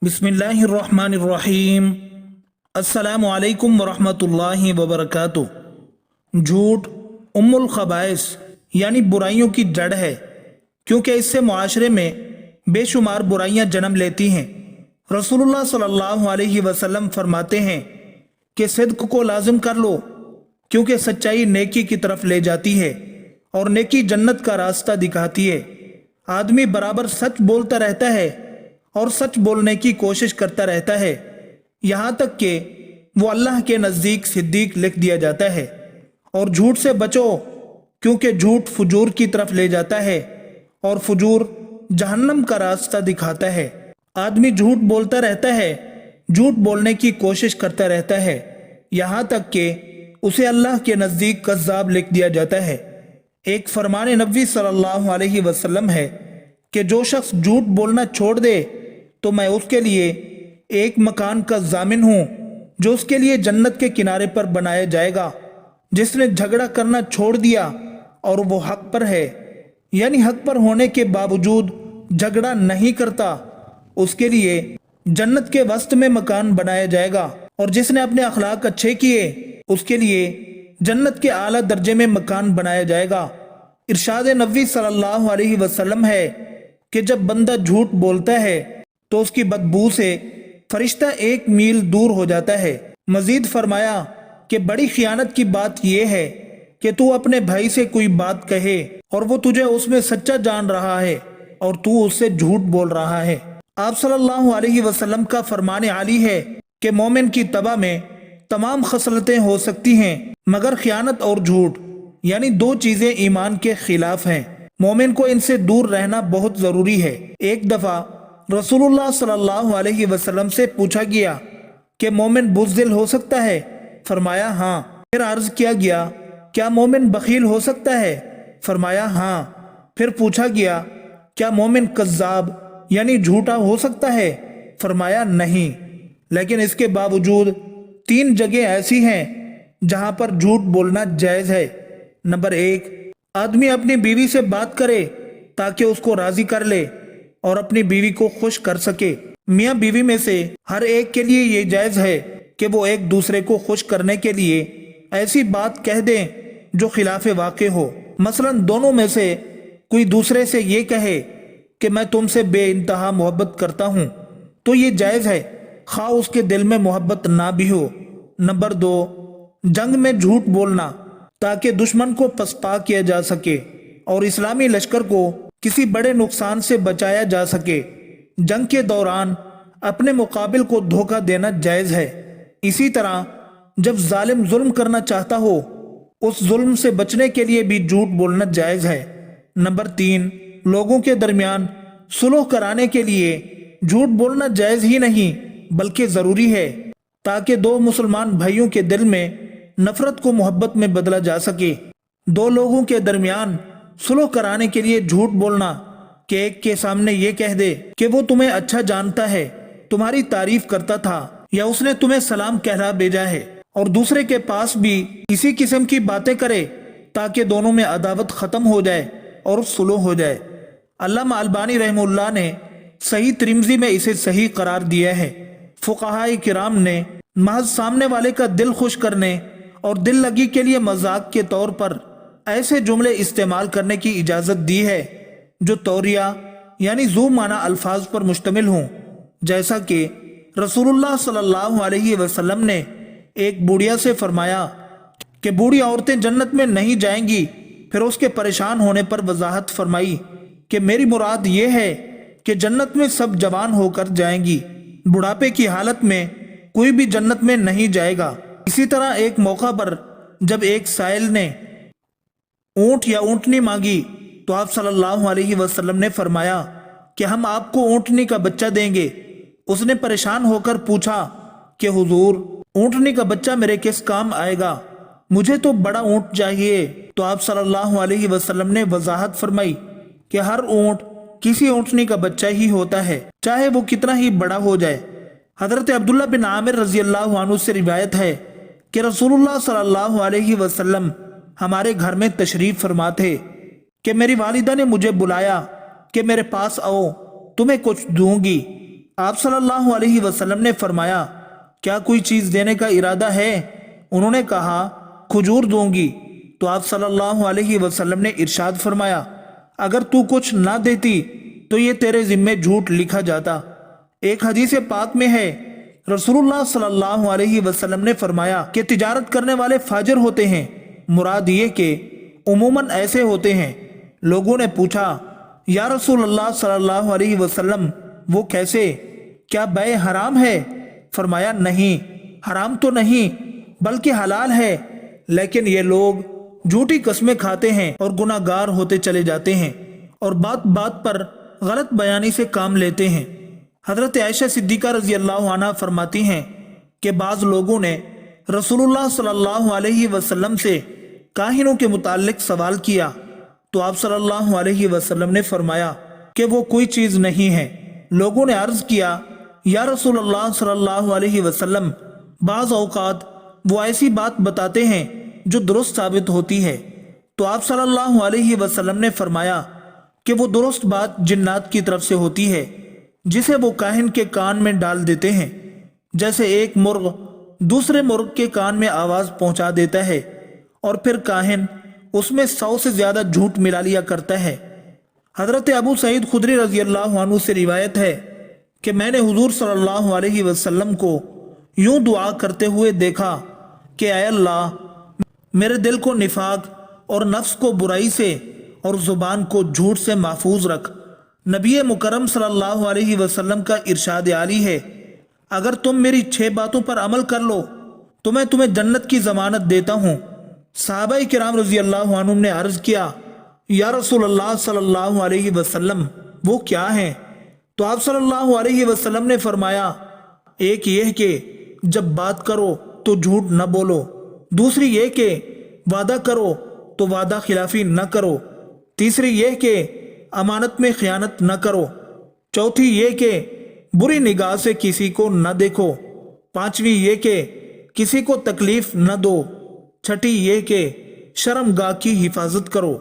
बिस्मिल्लाहिर्रहमानिर्रहीम। अस्सलामु अलैकुम वरहमतुल्लाहि वबरकातुह। झूठ उम्मुल खबाइस यानी बुराइयों की जड़ है, क्योंकि इससे मुआशरे में बेशुमार बुराइयां जन्म लेती हैं। रसूलुल्लाह सल्लल्लाहु अलैहि वसल्लम फरमाते हैं कि सिद्क को लाजिम कर लो, क्योंकि सच्चाई नेकी की तरफ ले जाती है और नेकी जन्नत का रास्ता दिखाती है। आदमी बराबर सच बोलता रहता है और सच बोलने की कोशिश करता रहता है, यहाँ तक कि वो अल्लाह के नज़दीक सिद्दीक लिख दिया जाता है। और झूठ से बचो, क्योंकि झूठ फुजूर की तरफ ले जाता है और फुजूर जहन्नम का रास्ता दिखाता है। आदमी झूठ बोलता रहता है, झूठ बोलने की कोशिश करता रहता है, यहाँ तक कि उसे अल्लाह के नज़दीक कज़्ज़ाब लिख दिया जाता है। एक फरमान नबी सल्लल्लाहु अलैहि वसल्लम है कि जो शख्स झूठ बोलना छोड़ दे तो मैं उसके लिए एक मकान का जामिन हूँ जो उसके लिए जन्नत के किनारे पर बनाया जाएगा। जिसने झगड़ा करना छोड़ दिया और वो हक पर है, यानी हक पर होने के बावजूद झगड़ा नहीं करता, उसके लिए जन्नत के वस्त में मकान बनाया जाएगा। और जिसने अपने अखलाक अच्छे किए, उसके लिए जन्नत के आला दर्जे में मकान बनाया जाएगा। इरशाद नबी सल्लल्लाहु अलैहि वसल्लम है कि जब बंदा झूठ बोलता है तो उसकी बदबू से फरिश्ता 1 मील दूर हो जाता है। मजीद फरमाया कि बड़ी खियानत की बात यह है कि तू अपने भाई से कोई बात कहे और वो तुझे उसमें सच्चा जान रहा है और तू उससे झूठ बोल रहा है। आप सल्लल्लाहु अलैहि वसल्लम का फरमान आली है कि मोमिन की तबा में तमाम खसलतें हो सकती हैं, मगर खियानत और झूठ यानी 2 चीजें ईमान के खिलाफ हैं। मोमिन को इनसे दूर रहना बहुत जरूरी है। एक दफा रसूलुल्लाह सल्लल्लाहु अलैहि वसल्लम से पूछा गया कि मोमिन बुज़दिल हो सकता है? फरमाया हाँ। फिर अर्ज किया गया, क्या मोमिन बखील हो सकता है? फरमाया हाँ। फिर पूछा गया, क्या मोमिन कज़्ज़ाब यानी झूठा हो सकता है? फरमाया नहीं। लेकिन इसके बावजूद 3 जगह ऐसी हैं जहां पर झूठ बोलना जायज है। नंबर 1, आदमी अपनी बीवी से बात करे ताकि उसको राजी कर ले और अपनी बीवी को खुश कर सके। मियाँ बीवी में से हर एक के लिए ये जायज है कि वो एक दूसरे को खुश करने के लिए ऐसी बात कह दें जो खिलाफे वाक़े हो। मसलन दोनों में से कोई दूसरे से ये कहे कि मैं तुमसे बेइंतहा मोहब्बत करता हूँ, तो ये जायज है, खा उसके दिल में मोहब्बत ना भी हो। नंबर 2, जंग में झूठ बोलना ताकि दुश्मन को पसपा किया जा सके और इस्लामी लश्कर को किसी बड़े नुकसान से बचाया जा सके। जंग के दौरान अपने मुकाबिल को धोखा देना जायज है। इसी तरह जब जालिम जुल्म करना चाहता हो, उस जुल्म से बचने के लिए भी झूठ बोलना जायज है। नंबर 3, लोगों के दरमियान सुलह कराने के लिए झूठ बोलना जायज ही नहीं बल्कि जरूरी है, ताकि 2 मुसलमान भाइयों के दिल में नफरत को मोहब्बत में बदला जा सके। 2 लोगों के दरमियान सुलह कराने के लिए झूठ बोलना कि एक के सामने ये कह दे कि वो तुम्हें अच्छा जानता है, तुम्हारी तारीफ करता था या उसने तुम्हें सलाम कहला भेजा है, और दूसरे के पास भी इसी किस्म की बातें करे ताकि दोनों में अदावत खत्म हो जाए और सुलह हो जाए। अल्लामा अलबानी रहमुल्लाह ने सही तिरमिज़ी में इसे सही करार दिया है। फुक़हाए किराम ने महज सामने वाले का दिल खुश करने और दिल लगी के लिए मजाक के तौर पर ऐसे जुमले इस्तेमाल करने की इजाजत दी है जो तौरिया यानी ज़ू माना अल्फाज पर मुश्तमिल हों, जैसा कि रसूलुल्लाह सल्लल्लाहु अलैहि वसल्लम ने एक बूढ़िया से फरमाया कि बूढ़ी औरतें जन्नत में नहीं जाएंगी। फिर उसके परेशान होने पर वजाहत फरमाई कि मेरी मुराद ये है कि जन्नत में सब जवान होकर जाएंगी, बुढ़ापे की हालत में कोई भी जन्नत में नहीं जाएगा। इसी तरह एक मौका पर जब एक साइल ने ऊंट या ऊंटनी मांगी तो आप सल्लल्लाहु अलैहि वसल्लम ने फरमाया कि हम आपको ऊंटनी का बच्चा देंगे। उसने परेशान होकर पूछा कि हुजूर, ऊंटनी का बच्चा मेरे किस काम आएगा? मुझे तो बड़ा ऊंट चाहिए। तो आप सल्लल्लाहु अलैहि वसल्लम ने वजाहत फरमाई कि हर ऊंट किसी ऊंटनी का बच्चा ही होता है, चाहे वो कितना ही बड़ा हो जाए। हजरत अब्दुल्ला बिन आमिर रजी अल्लाह अन्हु से रिवायत है कि रसूलुल्लाह सल्लल्लाहु अलैहि वसल्लम हमारे घर में तशरीफ फरमा थे कि मेरी वालिदा ने मुझे बुलाया कि मेरे पास आओ, तुम्हें कुछ दूंगी। آپ صلی اللہ علیہ وسلم نے فرمایا کیا کوئی چیز دینے کا ارادہ ہے؟ انہوں نے کہا کھجور دوں گی۔ تو آپ صلی اللہ علیہ وسلم نے ارشاد فرمایا اگر تو کچھ نہ دیتی تو یہ تیرے ذمے جھوٹ لکھا جاتا۔ ایک حدیث پاک میں ہے رسول اللہ صلی اللہ علیہ وسلم نے فرمایا کہ تجارت کرنے والے فاجر ہوتے ہیں، مراد یہ کہ عموماً ایسے ہوتے ہیں۔ لوگوں نے پوچھا یا رسول اللہ صلی اللہ علیہ وسلم وہ کیسے؟ کیا بیع حرام ہے؟ فرمایا نہیں، حرام تو نہیں بلکہ حلال ہے، لیکن یہ لوگ جھوٹی قسمیں کھاتے ہیں اور گناہ گار ہوتے چلے جاتے ہیں اور بات بات پر غلط بیانی سے کام لیتے ہیں۔ حضرت عائشہ صدیقہ رضی اللہ عنہ فرماتی ہیں کہ بعض لوگوں نے رسول اللہ صلی اللہ علیہ وسلم سے کاہنوں کے متعلق سوال کیا تو آپ صلی اللہ علیہ وسلم نے فرمایا کہ وہ کوئی چیز نہیں ہے۔ لوگوں نے عرض کیا یا رسول اللہ صلی اللہ علیہ وسلم بعض اوقات وہ ایسی بات بتاتے ہیں جو درست ثابت ہوتی ہے، تو آپ صلی اللہ علیہ وسلم نے فرمایا کہ وہ درست بات جنات کی طرف سے ہوتی ہے جسے وہ کاہن کے کان میں ڈال دیتے ہیں، جیسے ایک مرغ دوسرے مرغ کے کان میں آواز پہنچا دیتا ہے اور پھر کاہن اس میں 100 سے زیادہ جھوٹ ملا لیا کرتا ہے۔ حضرت ابو سعید خدری رضی اللہ عنہ سے روایت ہے کہ میں نے حضور صلی اللہ علیہ وسلم کو یوں دعا کرتے ہوئے دیکھا کہ اے اللہ میرے دل کو نفاق اور نفس کو برائی سے اور زبان کو جھوٹ سے محفوظ رکھ۔ نبی مکرم صلی اللہ علیہ وسلم کا ارشاد عالی ہے اگر تم میری 6 باتوں پر عمل کر لو تو میں تمہیں جنت کی ضمانت دیتا ہوں۔ صحابہ کرام رضی اللہ عنہم نے عرض کیا یا رسول اللہ صلی اللہ علیہ وسلم وہ کیا ہیں؟ تو آپ صلی اللہ علیہ وسلم نے فرمایا ایک یہ کہ جب بات کرو تو جھوٹ نہ بولو، دوسری یہ کہ وعدہ کرو تو وعدہ خلافی نہ کرو، تیسری یہ کہ امانت میں خیانت نہ کرو، چوتھی یہ کہ بری نگاہ سے کسی کو نہ دیکھو، پانچویں یہ کہ کسی کو تکلیف نہ دو، چھٹی یہ کہ شرم گاہ کی حفاظت کرو۔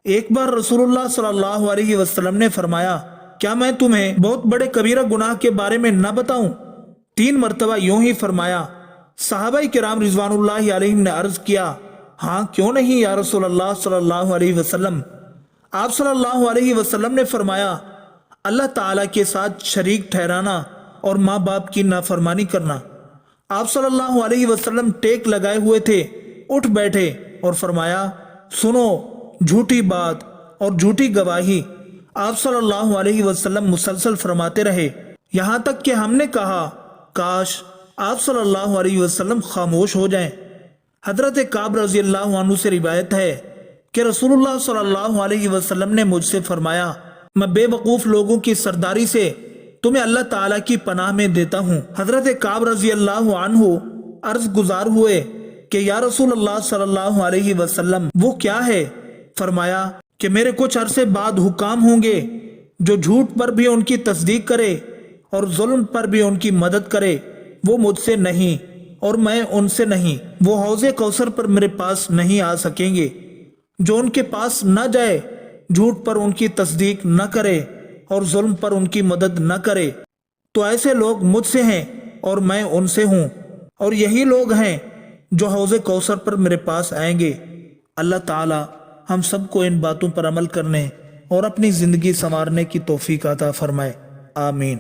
ایک بار رسول اللہ صلی اللہ علیہ وسلم نے فرمایا کیا میں تمہیں بہت بڑے کبیرہ گناہ کے بارے میں نہ بتاؤں؟ 3 مرتبہ یوں ہی فرمایا۔ صحابہ کرام رضوان اللہ علیہم نے عرض کیا ہاں کیوں نہیں یا رسول اللہ صلی اللہ علیہ وسلم؟ آپ صلی اللہ علیہ وسلم نے فرمایا اللہ تعالیٰ کے ساتھ شریک ٹھہرانا اور ماں باپ کی نافرمانی کرنا۔ آپ صلی اللہ علیہ وسلم ٹیک لگائے ہوئے تھے، اٹھ بیٹھے اور فرمایا سنو جھوٹی بات اور جھوٹی گواہی۔ آپ صلی اللہ علیہ وسلم مسلسل فرماتے رہے یہاں تک کہ ہم نے کہا کاش آپ صلی اللہ علیہ وسلم خاموش ہو جائیں۔ حضرت کعب رضی اللہ عنہ سے روایت ہے کہ رسول اللہ صلی اللہ علیہ وسلم نے مجھ سے فرمایا میں بے وقوف لوگوں کی سرداری سے تمہیں اللہ تعالیٰ کی پناہ میں دیتا ہوں۔ حضرت کعب رضی اللہ عنہ عرض گزار ہوئے کہ یا رسول اللہ صلی اللہ علیہ وسلم وہ کیا ہے؟ فرمایا کہ میرے کچھ عرصے بعد حکام ہوں گے جو جھوٹ پر بھی ان کی تصدیق کرے اور ظلم پر بھی ان کی مدد کرے، وہ مجھ سے نہیں اور میں ان سے نہیں، وہ حوض کوثر پر میرے پاس نہیں آ سکیں گے۔ جو ان کے پاس نہ جائے، جھوٹ پر ان کی تصدیق نہ کرے اور ظلم پر ان کی مدد نہ کرے، تو ایسے لوگ مجھ سے ہیں اور میں ان سے ہوں، اور یہی لوگ ہیں جو حوض کوثر پر میرے پاس آئیں گے۔ اللہ تعالی ہم سب کو ان باتوں پر عمل کرنے اور اپنی زندگی سنوارنے کی توفیق عطا فرمائے، آمین۔